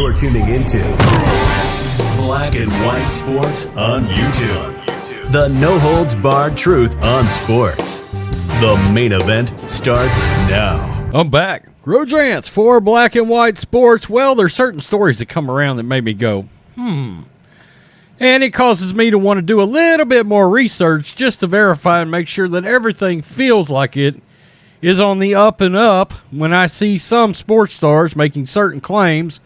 You're tuning into Black and White Sports on YouTube. The no-holds-barred truth on sports. The main event starts now. I'm back. Grojance for Black and White Sports. Well, there's certain stories that come around that make me go, And it causes me to want to do a little bit more research just to verify and make sure that everything feels like it is on the up and up when I see some sports stars making certain claims,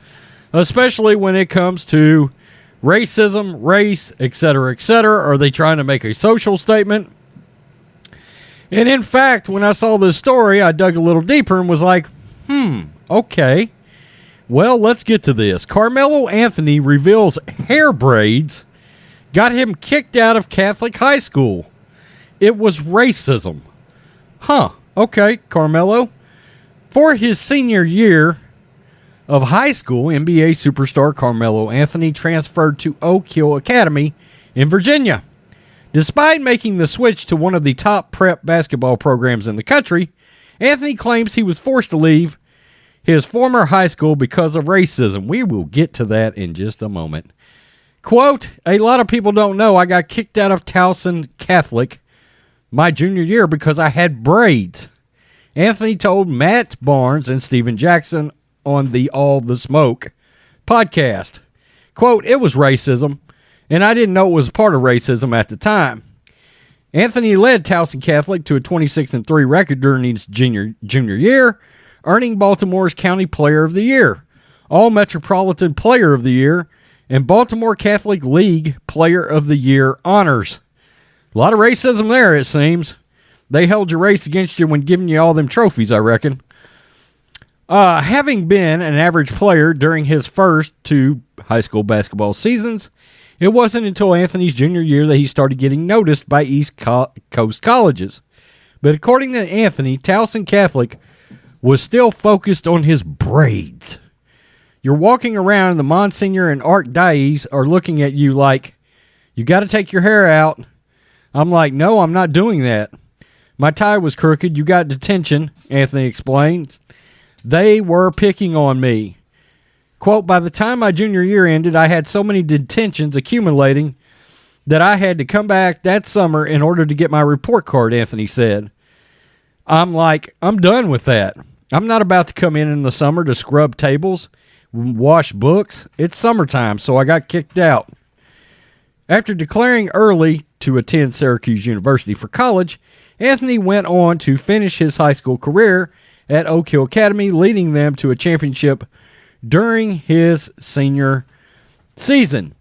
especially when it comes to racism, race, etc., etc. Are they trying to make a social statement? And in fact, when I saw this story, I dug a little deeper and was like, okay. Well, let's get to this. Carmelo Anthony reveals hair braids got him kicked out of Catholic high school. It was racism. Okay, Carmelo. For his senior year of high school, NBA superstar Carmelo Anthony transferred to Oak Hill Academy in Virginia. Despite making the switch to one of the top prep basketball programs in the country, Anthony claims he was forced to leave his former high school because of racism. We will get to that in just a moment. Quote, a lot of people don't know I got kicked out of Towson Catholic my junior year because I had braids. Anthony told Matt Barnes and Steven Jackson on the All the Smoke podcast. Quote, it was racism, and I didn't know it was part of racism at the time. Anthony led Towson Catholic to a 26-3 record during his junior year, earning Baltimore's County Player of the Year, All-Metropolitan Player of the Year, and Baltimore Catholic League Player of the Year honors. A lot of racism there, it seems. They held your race against you when giving you all them trophies, I reckon. Having been an average player during his first 2 high school basketball seasons, it wasn't until Anthony's junior year that he started getting noticed by East Coast colleges. But according to Anthony, Towson Catholic was still focused on his braids. You're walking around and the Monsignor and Archdiocese are looking at you like, you got to take your hair out. I'm like, no, I'm not doing that. My tie was crooked. You got detention, Anthony explained. They were picking on me. Quote, by the time my junior year ended, I had so many detentions accumulating that I had to come back that summer in order to get my report card, Anthony said. I'm like, I'm done with that. I'm not about to come in the summer to scrub tables, wash books. It's summertime, so I got kicked out. After declaring early to attend Syracuse University for college, Anthony went on to finish his high school career at Oak Hill Academy, leading them to a championship during his senior season.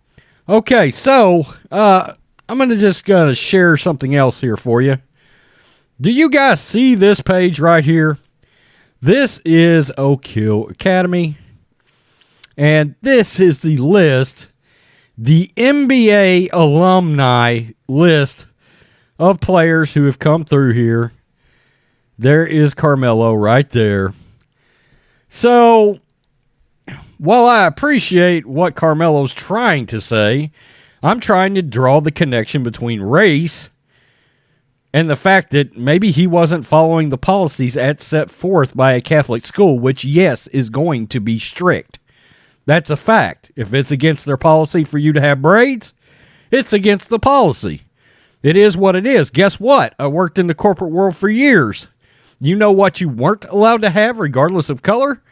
Okay, so I'm going to share something else here for you. Do you guys see this page right here? This is Oak Hill Academy, and this is the list, the NBA alumni list of players who have come through here. There is Carmelo right there. So, while I appreciate what Carmelo's trying to say, I'm trying to draw the connection between race and the fact that maybe he wasn't following the policies set forth by a Catholic school, which, yes, is going to be strict. That's a fact. If it's against their policy for you to have braids, it's against the policy. It is what it is. Guess what? I worked in the corporate world for years. You know what you weren't allowed to have, regardless of color?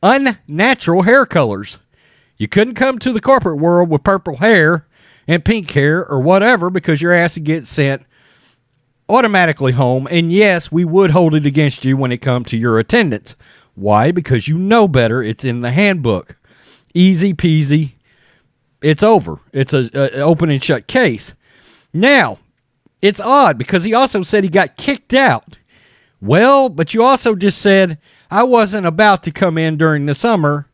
Unnatural hair colors. You couldn't come to the corporate world with purple hair and pink hair or whatever because your ass would get sent automatically home. And yes, we would hold it against you when it comes to your attendance. Why? Because you know better. It's in the handbook. Easy peasy. It's over. It's an open and shut case. Now, it's odd because he also said he got kicked out. Well, but you also just said, I wasn't about to come in during the summer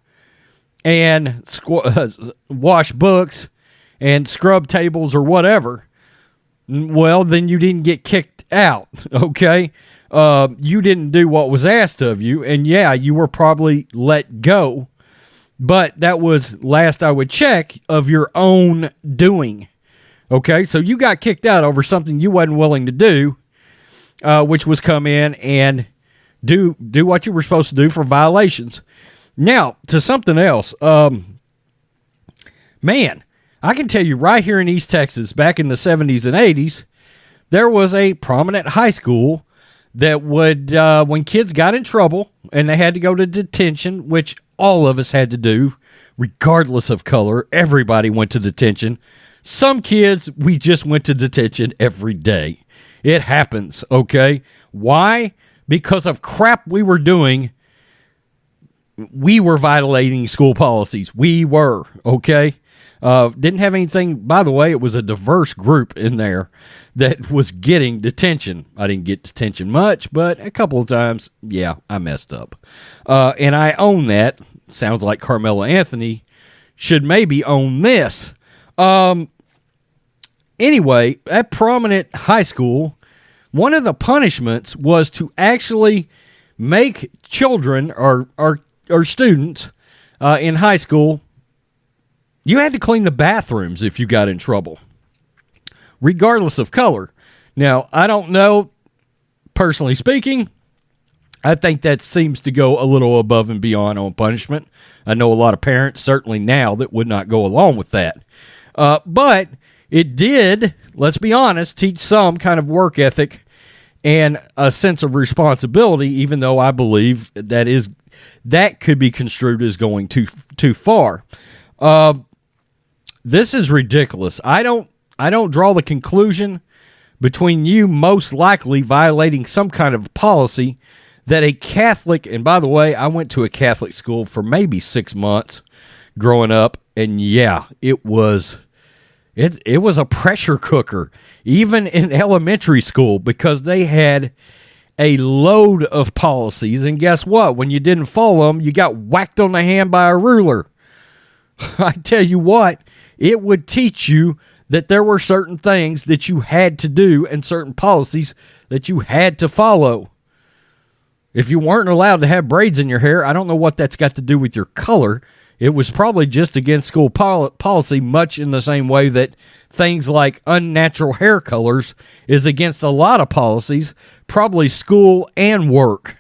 and wash books and scrub tables or whatever. Well, then you didn't get kicked out, okay? You didn't do what was asked of you, and yeah, you were probably let go. But that was, last I would check, of your own doing. Okay, so you got kicked out over something you wasn't willing to do, which was come in and do what you were supposed to do for violations. Now, to something else. Man, I can tell you right here in East Texas, back in the 70s and 80s, there was a prominent high school that would, when kids got in trouble and they had to go to detention, which all of us had to do, regardless of color, everybody went to detention. Some kids, we just went to detention every day. It happens, okay? Why? Because of crap we were doing. We were violating school policies. We were, okay? Didn't have anything, by the way, it was a diverse group in there that was getting detention. I didn't get detention much, but a couple of times, yeah, I messed up. And I own that. Sounds like Carmelo Anthony should maybe own this. Anyway, at prominent high school, one of the punishments was to actually make children or students in high school, you had to clean the bathrooms if you got in trouble, regardless of color. Now, I don't know, personally speaking, I think that seems to go a little above and beyond on punishment. I know a lot of parents, certainly now, that would not go along with that. But it did, let's be honest, teach some kind of work ethic and a sense of responsibility, even though I believe that could be construed as going too far. This is ridiculous. I don't draw the conclusion between you most likely violating some kind of policy that a Catholic, and by the way, I went to a Catholic school for maybe 6 months growing up, and yeah, it was a pressure cooker, even in elementary school, because they had a load of policies, and guess what? When you didn't follow them, you got whacked on the hand by a ruler. I tell you what, it would teach you that there were certain things that you had to do and certain policies that you had to follow. If you weren't allowed to have braids in your hair, I don't know what that's got to do with your color. It was probably just against school policy, much in the same way that things like unnatural hair colors is against a lot of policies, probably school and work.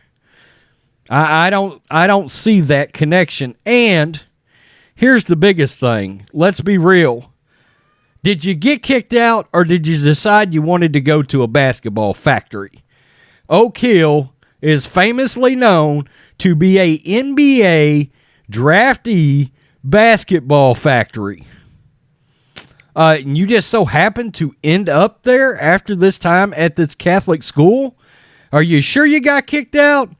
I don't see that connection. And here's the biggest thing. Let's be real. Did you get kicked out, or did you decide you wanted to go to a basketball factory? Oak Hill is famously known to be a NBA draftee basketball factory. And you just so happened to end up there after this time at this Catholic school? Are you sure you got kicked out?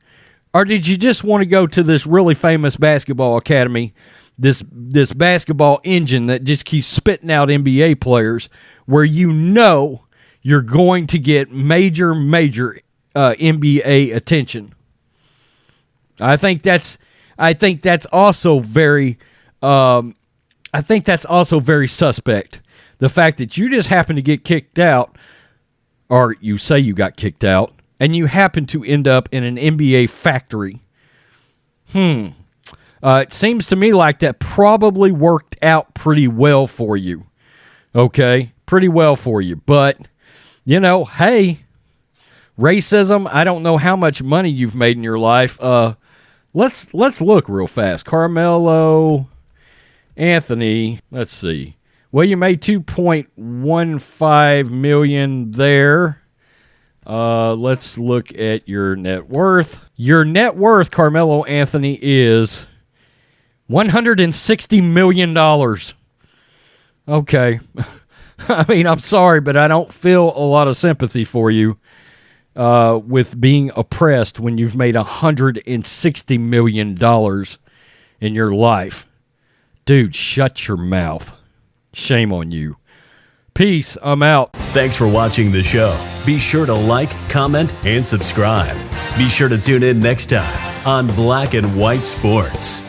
Or did you just want to go to this really famous basketball academy, this basketball engine that just keeps spitting out NBA players, where you know you're going to get major NBA attention? I think that's also very suspect. The fact that you just happen to get kicked out, or you say you got kicked out, and you happen to end up in an NBA factory. It seems to me like that probably worked out pretty well for you. Okay? Pretty well for you. But, hey, racism, I don't know how much money you've made in your life. Let's look real fast. Carmelo Anthony, let's see. Well, you made $2.15 million there. Let's look at your net worth. Your net worth, Carmelo Anthony, is $160 million. Okay. I mean, I'm sorry, but I don't feel a lot of sympathy for you with being oppressed when you've made $160 million in your life. Dude, shut your mouth. Shame on you. Peace. I'm out. Thanks for watching the show. Be sure to like, comment, and subscribe. Be sure to tune in next time on Black and White Sports.